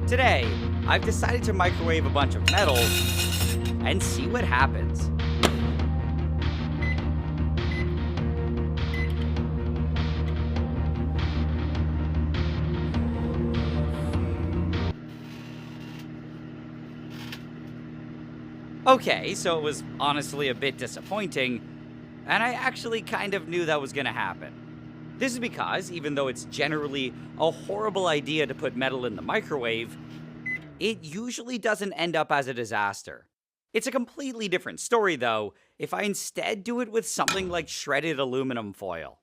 Today, I've decided to microwave a bunch of metal and see what happens. Okay, so it was honestly a bit disappointing, and I actually kind of knew that was gonna happen. This is because, even though it's generally a horrible idea to put metal in the microwave, it usually doesn't end up as a disaster. It's a completely different story, though, if I instead do it with something like shredded aluminum foil.